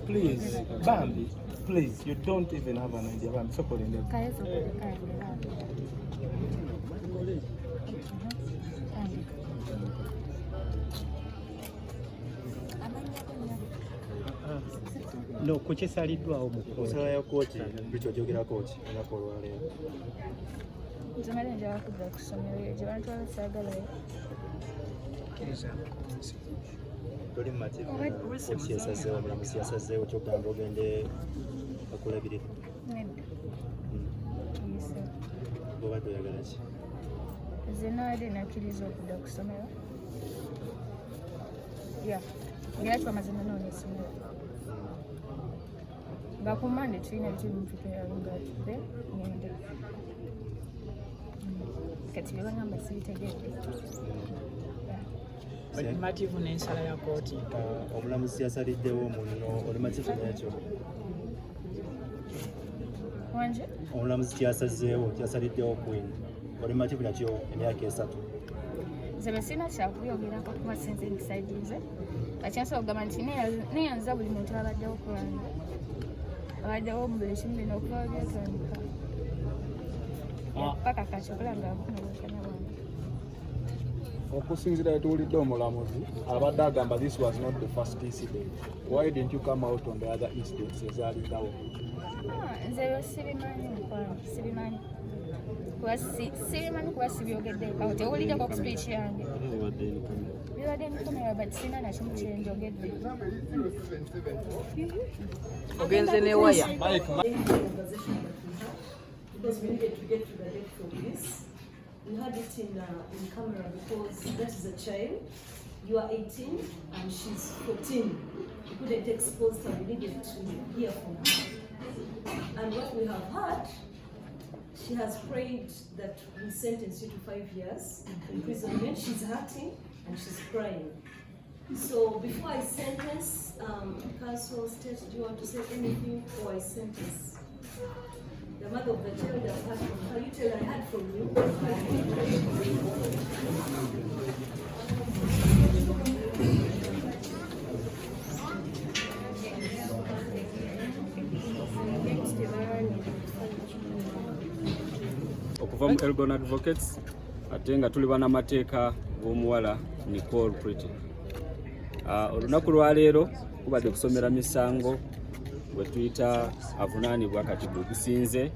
Please, Bambi, please, you don't even have an idea. Bambi, so calling them. No, kukyesaliddwawo mu kusala ya kooti bicho jogera kooti olwaleero nzimala njala kudda ku ssomero gye bantwala saagalayo toli mumativu kooti yasazeewo omulamuzi yasazeewo kyogamba ogende bakulabirira obadde oyagala ki nze naali nakkiriza okudda ku ssomero ngera twamaze nanoonya essomero nga ku Monday tulina ekimututeyalinga tupe ngende kati bye bagamba sibitegedde olimativu n'ensala ya kooti omulamuzi yasaliddewo muno olimativu nekyo wanje omulamuzi kyasazeewo kyasaliddewo queen olimativu nakyo emyaka 3 nze bwe sirina kyakubyogerako kuba sinze ndisaidinze kakyansobola okugamba nti neyanza buli muntu abaddewo kulanga abaddewo mu buli kimu bino okuba byetandika paka kakyokola nga nfuna obukana bwange okusinziira tuwulidde omulamuzi abadde agamba this was not the first incident. Why didn't you come out on the other incidents ezaalindawo? nze byo sibimanyi mukwano sibimanyi kuba sibyogeddeko awo tewuliddeko ku speech yange bibadde mikomera but sina nakimu kyenjogedde ogenze ne waya because we needed to get to the depth of this. We had it in camera because that is a child. You are 18 and she's 14. We couldn't expose her, we needed to hear from her. And what we have heard, she has prayed that we sentence you to 5 years imprisonment. She's hurting and she's crying. So before I sentence, Council State, do you want to say anything before I sentence? The mother of the child has heard from her. You tell her I heard from you. Okuva mu Elgon Advocates ate nga tuli bannamateeka b'omuwala Nikoel olunaku lwaleero kubadde kusomera misango bwe tuyita avunaanibwa kati gwe gusinze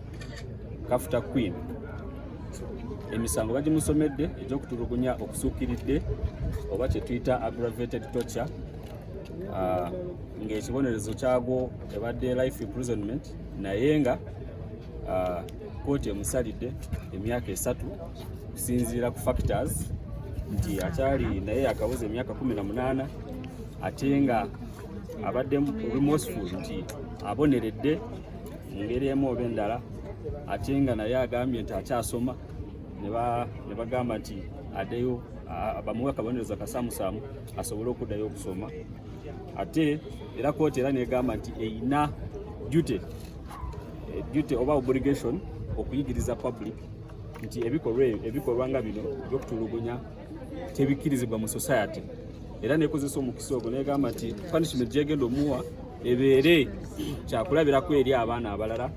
Kaftah Queen. Emisango bagimusomedde egy'okutulugunya okusuukiridde oba kye tuyita aggravated torture, ng'ekibonerezo kyagwo ebadde life imprisonment, naye nga kooti emusalidde emyaka 3 kusinziira ku factors nti akyali naye akabuza emyaka 18 ate nga abadde remorseful nti aboneredde mu ngeri emu oba endala, ate nga naye agambye nti akyasoma ne bagamba nti addeyo bamuwe akabonerezo akasaamusaamu asobole okuddayo okusoma. Ate era kooti era negamba nti eyina duty oba obligation okuyigiriza public nti ebikolwa nga bino byokutulugunya tebikkirizibwa mu society, era nekozesa omukisa ogwo negamba nti punishment gyegenda omuwa ebeere kyakulabirako eri abaana abalala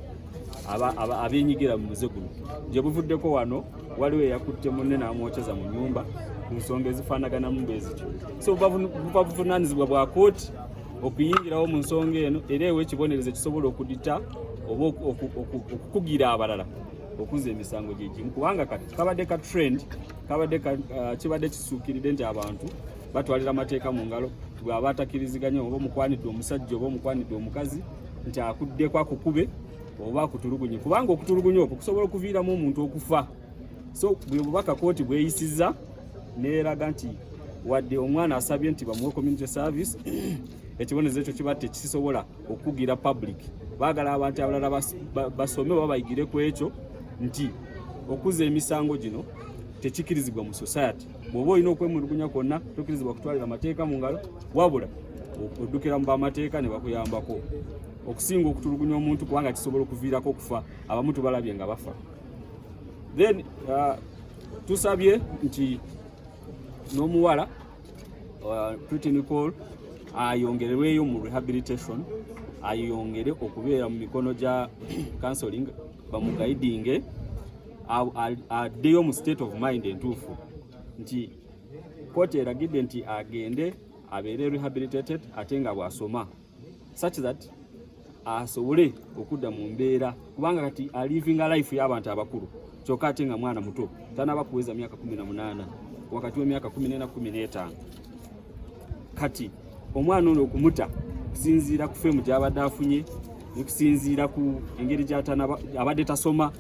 abenyigira mu muze guno. Gye buvuddeko wano waliwo eyakutte munne n'amwokyeza mu nyumba ku nsonga ezifaanaganamu bwezityo. So buba buvunaanyizibwa bwa kooti okuyingirawo mu nsonga eno era ewa ekibonerezo ekisobola okudita oba okukugira abalala okuza emisango gyegimu, kubanga kati kabadde ka trend kibadde kisuukiridde nti abantu batwalira amateeka mu ngalo. Bw'aba atakkiriziganya oba omukwanidde omusajja oba omukwanidde omukazi nti akuddeko akukube oba akutulugunye, kubanga okutulugunya okwo kusobola okuviiramu omuntu okufa. So bwe bubaka kooti bweyisiza neeraga nti wadde omwana asabye nti bamuwe community service ekibonerezo ekyo kiba tekisobola okugira public. Baagala abantu abalala basome oba bayigire ku ekyo nti okuza emisango gino tekikkirizibwa mu society. Bw'oba olina okwemulugunya kwonna tokkirizibwa kutwalira amateeka mu ngalo, wabula oddukira mu bamateeka ne bakuyambako okusinga okutulugunya omuntu, kubanga kisobola okuviirako okufa. Abamu tubalabye nga bafa. Then tusabye nti n'omuwala Nikoel ayongerweyo mu rehabilitation, ayongere okubeera mu mikono gya counseling, bamugaidinge addeyo mu state of mind entuufu nti kooti eragidde nti agende abeere rehabilitated ate nga bw'asoma such that asobole okudda mu mbeera, kubanga kati alivinga life y'abantu abakulu kyokka ate nga mwana muto tanaba kuweza myaka 18 wakati w'emyaka 14-15. Kati omwana ono okumuta kusinziira ku femu gy'abadde afunye nekusinziira ku engeri abadde tasoma,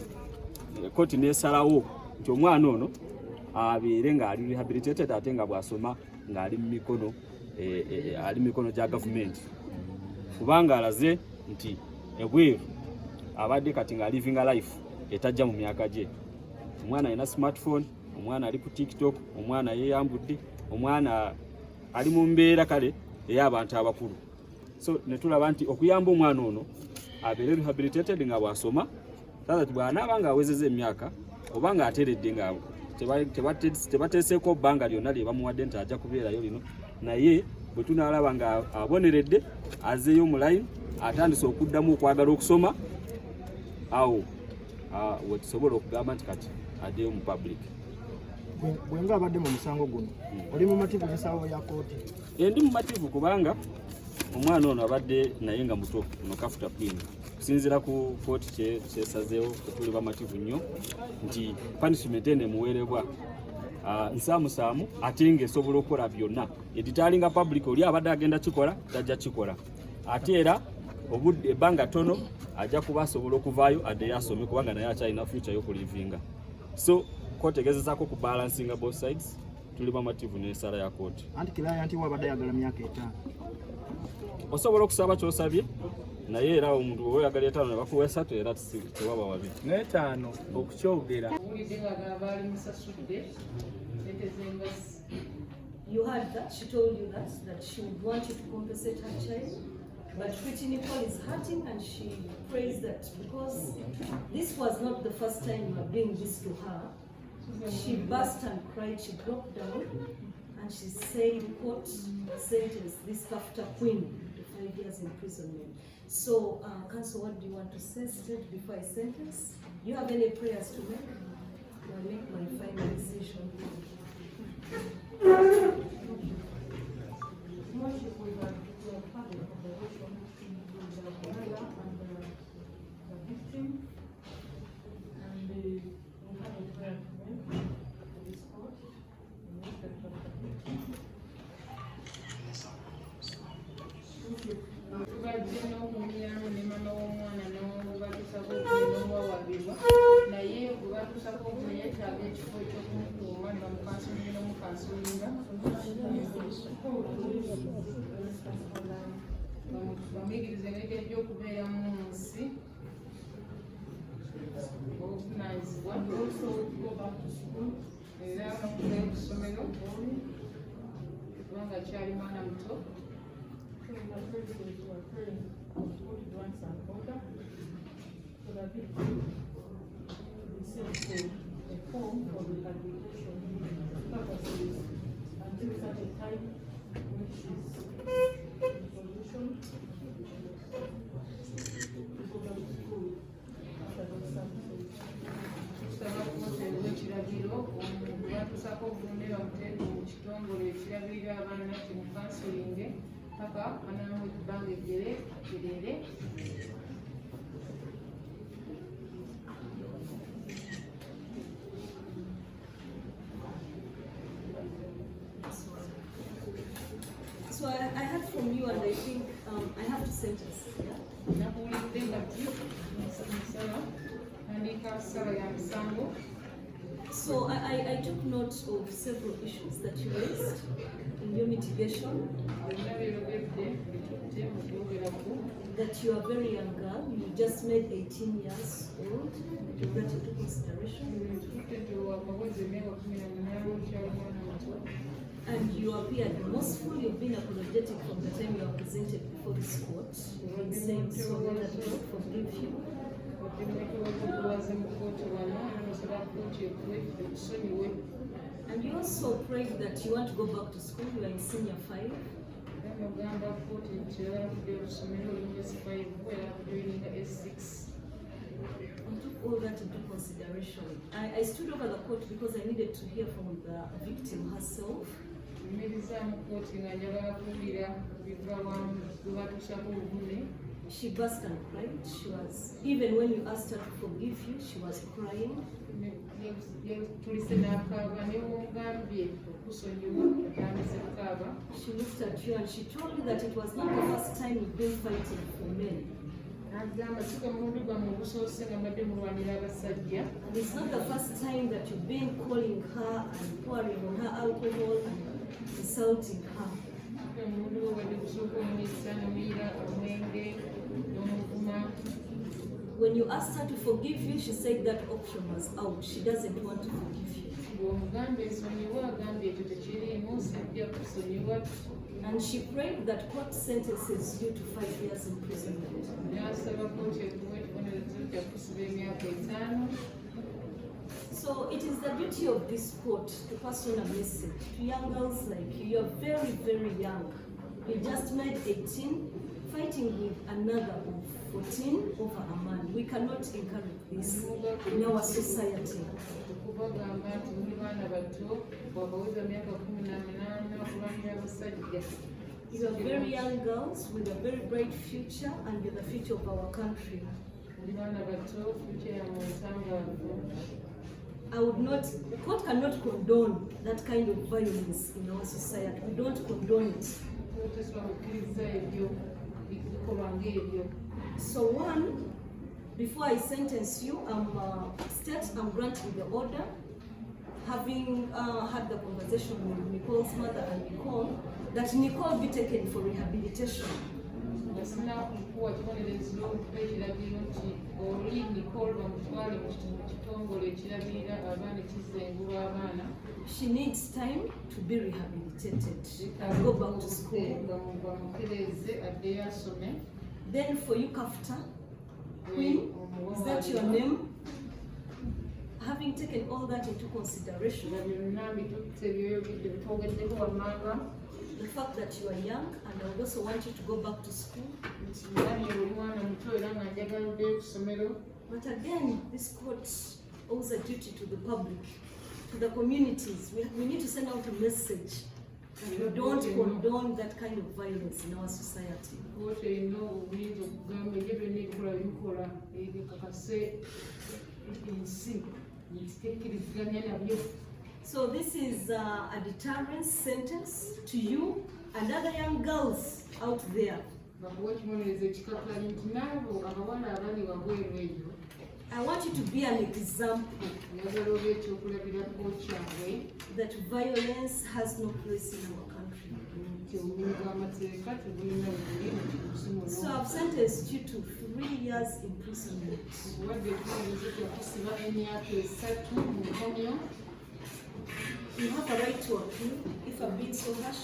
kooti nesalawo nti omwana ono abeere nga ali rehabilitated ate nga bw'asoma ng'ali mu mikono ali mu mikono gya gavumenti, kubanga alaze nti ebweru abadde kati nga livinga life etajja mu myaka gye. Omwana alina smartphone, omwana ali ku TikTok, omwana yeyambudde, omwana ali mu mbeera kale ey'abantu abakulu. So netulaba nti okuyamba omwana ono abeere rehabilitated nga bw'asoma that bw'anaaba nga awezeza emyaka oba nga ateredde nga tebateeseeko bbanga lyonna lye bamuwadde nti ajja kubeerayo lino, naye bwe tunaalaba nga aboneredde azeeyo mu line atandise okuddamu okwagala okusoma, awo wetusobola okugamba nti kati addeyo mu public. Bwenga abadde mu musango guno oli mu mativu gisaawo ya kooti? Ndi mu mativu kubanga omwana ono abadde naye nga muto no Kaftah plea kusinziira ku kooti kyesazeewo tuli bamativu nnyo nti punishment ene muweerebwa nsaamusaamu ate ng'esobola okukola byonna editaalinga public oli abadde agenda kikola tajja kikola, ate era obudde ebbanga tono ajja kuba asobola okuvaayo addeyo asome kubanga naye akyalina future y'okulivinga. So kooti egezezaako ku balansinga both sides, tuli bamativu n'ensala ya kooti. Anti kiraya nti wabadde ayagala myaka 5. Osobola okusaba kyosabye naye era omuntu bwe oyagala 5 ne bakuwa 3 era tewaba wabi n'etaano okukyogera. You heard that, she told you that she would want you to compensate her child, but pretty Nikoel is hurting and she prays that because this was not the first time you are doing this to her. She burst and cried, she broke down and she said court sentenced this Kaftah queen to 5 years imprisonment. So, Council, what do you want to say straight before I sentence? Do you have any prayers to make? I'll make my final decision. So I heard from you and I think I have to sentence. So I took note of several issues that you raised in your mitigation. That you are a very young girl, you just made 18 years old, you took that into consideration. And you appeared remorseful, you've been apologetic from the time you are presented before this court. You've been saying sorry that God forgive you. And you also prayed that you want to go back to school, you are in senior 5. mugamba kooti nti yalabudde olusomero olumesi 5 era kujoininga S6. I took all that into consideration. I stood over the court because I needed to hear from the victim herself. Yimirizaamu kooti nga njagala kuwulira biva webatuusako obuvune. She burst and cried. She was, even when you asked her to forgive you, she was crying. Tulise n'akaaba ne womugambye okusonyiwa atandise kukaaba. She looked at you and she told you that it was not the first time you've been fighting for men. Agamba si gwe mulundi gwammwe ogusoose nga mbadde mulwanira abasajja. And it's not the first time that you've been calling her and pouring on her alcohol and insulting her. Omulundi gwe wadde gusooka omuyisa n'omuyira omwenge n'omuvuma. When you asked her to forgive you, she said that option was out. She doesn't want to forgive you. Bw'omugambye nsonyiwa agambye ekyo tekiriimu sijja kusonyiwa. And she prayed that court sentences you to 5 years imprisonment. N'asaba kooti ekuwa ekibonerezo kya kusiba emyaka 5. So it is the duty of this court to pass on a message to young girls like you. You are very, very young. You just made 18, fighting with another of 14 over a man. We cannot encourage this in our society. Kubagamba nti muli baana bato bwabaweza emyaka 18 okulwanira abasajja. You are very young girls with a very bright future and you're the future of our country. Muli baana bato future yammwe ntangaavu. I would not, the court cannot condone that kind of violence in our society. We don't condone it. So one, before I sentence you, I'm granting the order, having had the conversation with Nikoel's mother and Nikoel, that Nikoel be taken for rehabilitation. She needs time to be rehabilitated and go back to school. Then for you, Kaftah, Queen, is that your name? Having taken all that into consideration, the fact that you are young, and I would also want you to go back to school. But again, this court owes a duty to the public, to the communities. We need to send out a message that we don't condone that kind of violence in our society. So this is a deterrent sentence to you and other young girls out there. I want you to be an example that violence has no place in our country. So I've sentenced you to 3 years imprisonment. You have a right to appeal if I'm being so harsh.